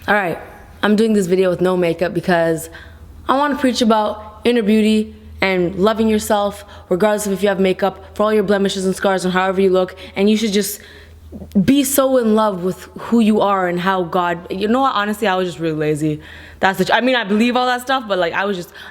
Alright, I'm doing this video with no makeup because I want to preach about inner beauty and loving yourself regardless of if you have makeup, for all your blemishes and scars and however you look, and you should just be so in love with who you are and how God, you know what, honestly, I was just really lazy. I mean, I believe all that stuff, but like,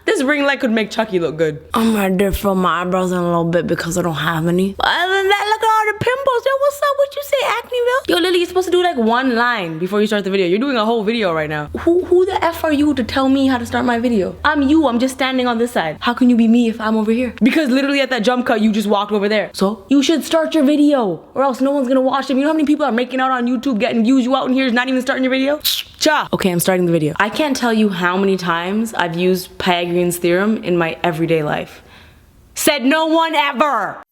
this ring light could make Chucky look good. I'm ready to fill my eyebrows in a little bit because I don't have any. But other than that, look at all the pimples. Yo, what's up? What you say, Acneville? Yo, Lily, you're supposed to do like one line before you start the video. You're doing a whole video right now. Who the F are you to tell me how to start my video? I'm you, I'm just standing on this side. How can you be me if I'm over here? Because literally at that jump cut, you just walked over there. So, you should start your video or else no one's gonna watch them. You know how many people are making out on YouTube, getting views, you out in here is not even starting your video? Cha! Okay, I'm starting the video. I can't tell you how many times I've used Pythagorean's theorem in my everyday life. Said no one ever!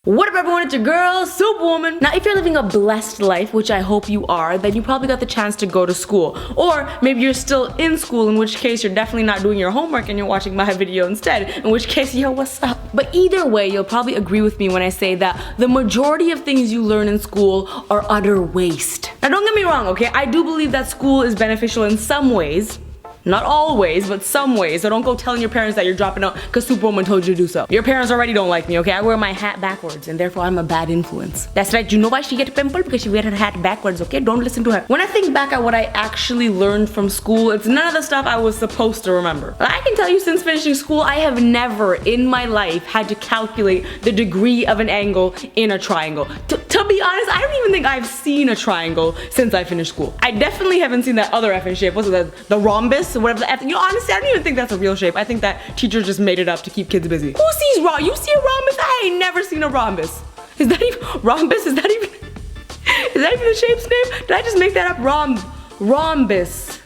What up everyone, it's your girl, Superwoman. Now if you're living a blessed life, which I hope you are, then you probably got the chance to go to school. Or maybe you're still in school, in which case you're definitely not doing your homework and you're watching my video instead, in which case, yo, what's up? But either way, you'll probably agree with me when I say that the majority of things you learn in school are utter waste. Now don't get me wrong, okay? I do believe that school is beneficial in some ways. Not always, but some ways. So don't go telling your parents that you're dropping out because Superwoman told you to do so. Your parents already don't like me, okay? I wear my hat backwards and therefore I'm a bad influence. That's right, you know why she get a pimple? Because she wear her hat backwards, okay? Don't listen to her. When I think back at what I actually learned from school, it's none of the stuff I was supposed to remember. I can tell you since finishing school, I have never in my life had to calculate the degree of an angle in a triangle. To be honest, I don't even think I've seen a triangle since I finished school. I definitely haven't seen that other effing shape. What's it, the rhombus? Whatever the F, you know, honestly, I don't even think that's a real shape. I think that teachers just made it up to keep kids busy. Who sees you see a rhombus? I ain't never seen a rhombus. Is that even, rhombus, is that even the shape's name? Did I just make that up? Rhombus.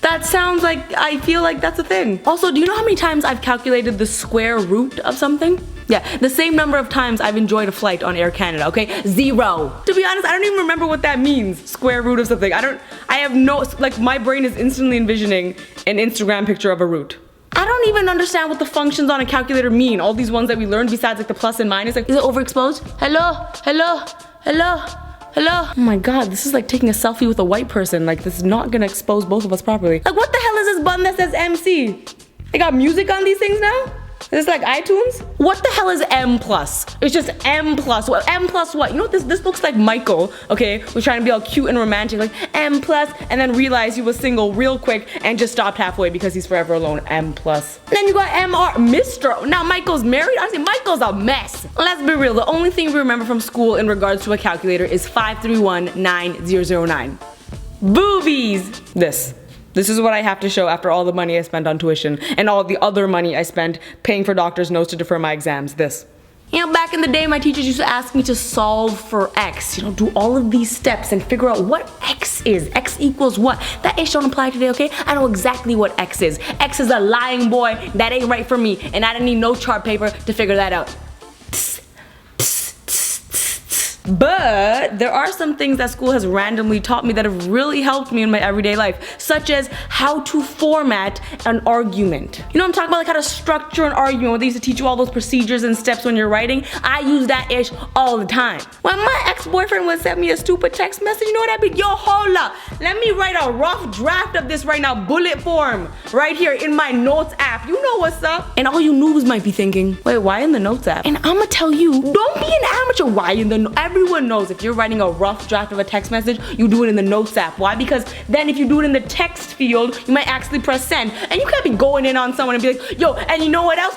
That sounds like, I feel like that's a thing. Also, do you know how many times I've calculated the square root of something? Yeah, the same number of times I've enjoyed a flight on Air Canada, okay? 0. To be honest, I don't even remember what that means. Square root of something. I have no, like my brain is instantly envisioning an Instagram picture of a root. I don't even understand what the functions on a calculator mean. All these ones that we learned besides like the plus and minus. Like, is it overexposed? Hello? Hello? Hello? Hello? Oh my god, this is like taking a selfie with a white person. Like, this is not gonna expose both of us properly. Like, what the hell is this button that says MC? They got music on these things now? Is this like iTunes? What the hell is M plus? It's just M plus. What? M plus what? You know what this looks like? Michael, okay, was trying to be all cute and romantic, like M plus, and then realized he was single real quick and just stopped halfway because he's forever alone. M plus. And then you got MR, Mr. Now Michael's married? Honestly, Michael's a mess. Let's be real. The only thing we remember from school in regards to a calculator is 5319009. Boobies. This is what I have to show after all the money I spent on tuition and all the other money I spent paying for doctors' notes to defer my exams. This. You know, back in the day, my teachers used to ask me to solve for X. You know, do all of these steps and figure out what X is. X equals what? That ish don't apply today, okay? I know exactly what X is. X is a lying boy that ain't right for me, and I didn't need no chart paper to figure that out. But there are some things that school has randomly taught me that have really helped me in my everyday life, such as how to format an argument. You know what I'm talking about, like how to structure an argument, where they used to teach you all those procedures and steps when you're writing. I use that ish all the time. When my ex-boyfriend would send me a stupid text message, you know what I'd be, yo, hold up, let me write a rough draft of this right now, bullet form, right here in my notes app. You know what's up? And all you noobs might be thinking, wait, why in the notes app? And I'ma tell you, don't be an amateur. Why in the Everyone knows if you're writing a rough draft of a text message, you do it in the notes app. Why? Because then if you do it in the text field, you might actually press send. And you can't be going in on someone and be like, yo, and you know what else?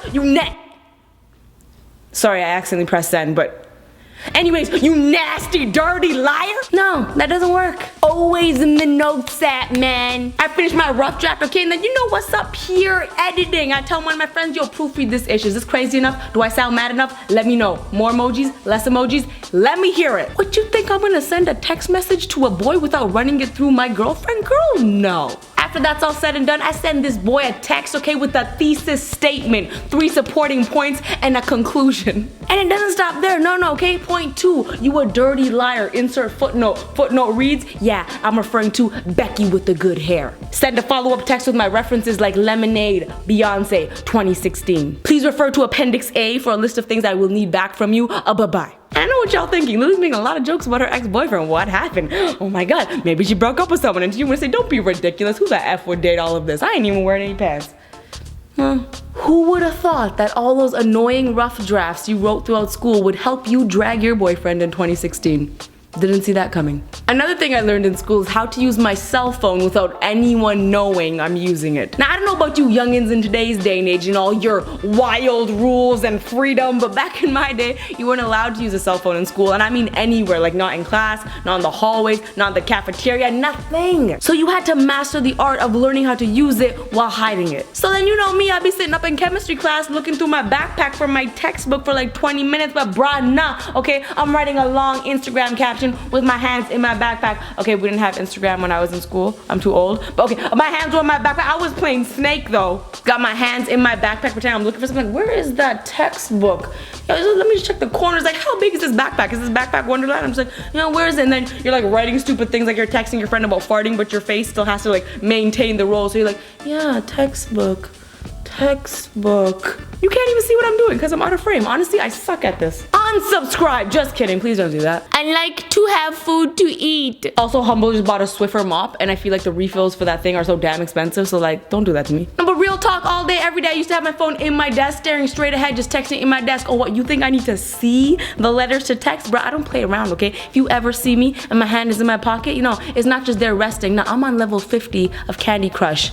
Sorry, I accidentally pressed send, but anyways, you nasty, dirty liar. No, that doesn't work. Always in the notes app, man. I finished my rough draft, okay, and then you know what's up here, editing. I tell one of my friends, yo, proofread this ish. Is this crazy enough? Do I sound mad enough? Let me know. More emojis, less emojis, let me hear it. What, you think I'm gonna send a text message to a boy without running it through my girlfriend? Girl, no. After that's all said and done, I send this boy a text, okay, with a thesis statement, 3 supporting points, and a conclusion. And it doesn't stop there, no, okay? Point 2, you a dirty liar, insert footnote. Footnote reads, yeah, I'm referring to Becky with the good hair. Send a follow-up text with my references like Lemonade, Beyonce, 2016. Please refer to Appendix A for a list of things I will need back from you. Bye-bye. I know what y'all thinking. Lily's making a lot of jokes about her ex-boyfriend. What happened? Oh my god, maybe she broke up with someone and you want to say, don't be ridiculous. Who the F would date all of this? I ain't even wearing any pants. Who would have thought that all those annoying rough drafts you wrote throughout school would help you drag your boyfriend in 2016? Didn't see that coming. Another thing I learned in school is how to use my cell phone without anyone knowing I'm using it. Now, I don't know about you youngins in today's day and age and all your wild rules and freedom, but back in my day, you weren't allowed to use a cell phone in school, and I mean anywhere, like not in class, not in the hallways, not in the cafeteria, nothing. So you had to master the art of learning how to use it while hiding it. So then you know me, I'd be sitting up in chemistry class looking through my backpack for my textbook for like 20 minutes, but brah, nah, okay? I'm writing a long Instagram caption with my hands in my backpack. Okay, we didn't have Instagram when I was in school. I'm too old. But okay, my hands were in my backpack. I was playing Snake though. Got my hands in my backpack, pretending I'm looking for something. Like, where is that textbook? Yo, let me just check the corners. Like, how big is this backpack? Is this backpack Wonderland? I'm just like, where is it? And then you're like writing stupid things, like you're texting your friend about farting, but your face still has to like maintain the role. So you're like, yeah, textbook. You can't even see what I'm doing because I'm out of frame. Honestly, I suck at this. Unsubscribe. Just kidding. Please don't do that. I like to have food to eat. Also, Humble just bought a Swiffer mop, and I feel like the refills for that thing are so damn expensive. So like, don't do that to me. But real talk, all day, every day, I used to have my phone in my desk, staring straight ahead, just texting in my desk. Oh, what, you think I need to see the letters to text? Bro, I don't play around, okay? If you ever see me and my hand is in my pocket, you know, it's not just there resting. No, I'm on level 50 of Candy Crush.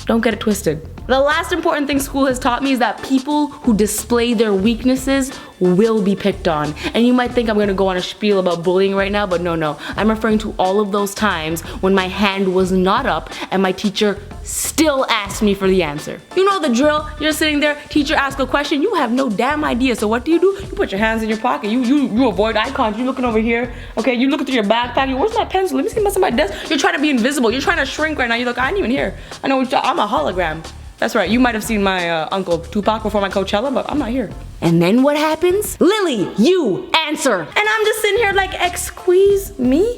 Don't get it twisted. The last important thing school has taught me is that people who display their weaknesses will be picked on. And you might think I'm gonna go on a spiel about bullying right now, but no. I'm referring to all of those times when my hand was not up and my teacher still asked me for the answer. You know the drill. You're sitting there, teacher asks a question, you have no damn idea. So what do? You put your hands in your pocket. You avoid eye contact. You're looking over here. Okay, you looking through your backpack. Where's my pencil? Let me see what's on my desk. You're trying to be invisible. You're trying to shrink right now. You're like, I ain't even here. I know I'm a hologram. That's right, you might have seen my uncle Tupac before my Coachella, but I'm not here. And then what happens? Lily, you answer. And I'm just sitting here like, excuse me?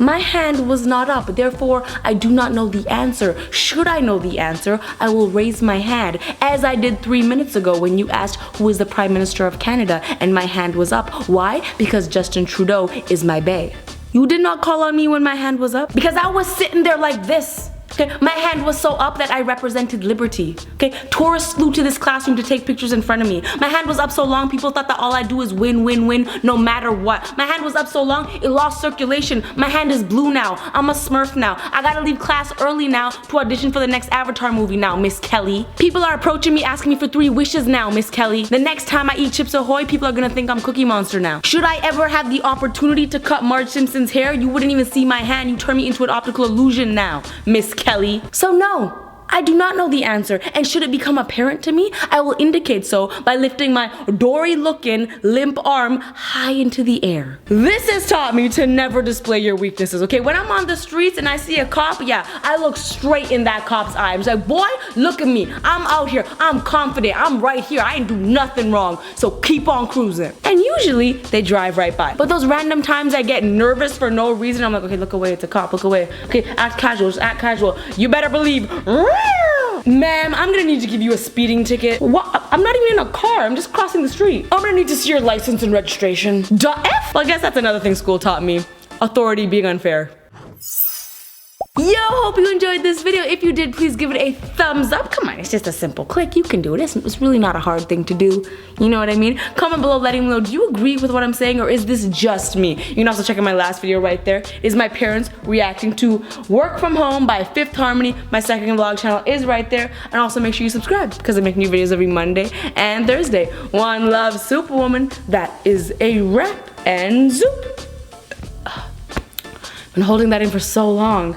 My hand was not up, therefore I do not know the answer. Should I know the answer, I will raise my hand, as I did 3 minutes ago when you asked who is the Prime Minister of Canada, and my hand was up. Why? Because Justin Trudeau is my bae. You did not call on me when my hand was up? Because I was sitting there like this. Okay, my hand was so up that I represented liberty. Okay, tourists flew to this classroom to take pictures in front of me. My hand was up so long, people thought that all I do is win, no matter what. My hand was up so long, it lost circulation. My hand is blue now. I'm a Smurf now. I gotta leave class early now to audition for the next Avatar movie now, Miss Kelly. People are approaching me asking me for 3 wishes now, Miss Kelly. The next time I eat Chips Ahoy, people are gonna think I'm Cookie Monster now. Should I ever have the opportunity to cut Marge Simpson's hair, you wouldn't even see my hand. You turn me into an optical illusion now, Miss Kelly. So no, I do not know the answer, and should it become apparent to me, I will indicate so by lifting my Dory-looking limp arm high into the air. This has taught me to never display your weaknesses, okay? When I'm on the streets and I see a cop, yeah, I look straight in that cop's eye. I'm just like, boy, look at me. I'm out here. I'm confident. I'm right here. I ain't do nothing wrong, so keep on cruising. And usually, they drive right by. But those random times I get nervous for no reason, I'm like, okay, look away, it's a cop, look away. Okay, act casual, just act casual. You better believe, ma'am, I'm gonna need to give you a speeding ticket. What? I'm not even in a car. I'm just crossing the street. I'm gonna need to see your license and registration. Duh F? Well, I guess that's another thing school taught me. Authority being unfair. Yo, hope you enjoyed this video. If you did, please give it a thumbs up. Come on, it's just a simple click. You can do it. It's really not a hard thing to do. You know what I mean? Comment below letting me know, do you agree with what I'm saying, or is this just me? You can also check out my last video right there. It is my parents reacting to Work From Home by Fifth Harmony. My second vlog channel is right there. And also make sure you subscribe because I make new videos every Monday and Thursday. One love, Superwoman. That is a wrap, and zoop. Been holding that in for so long.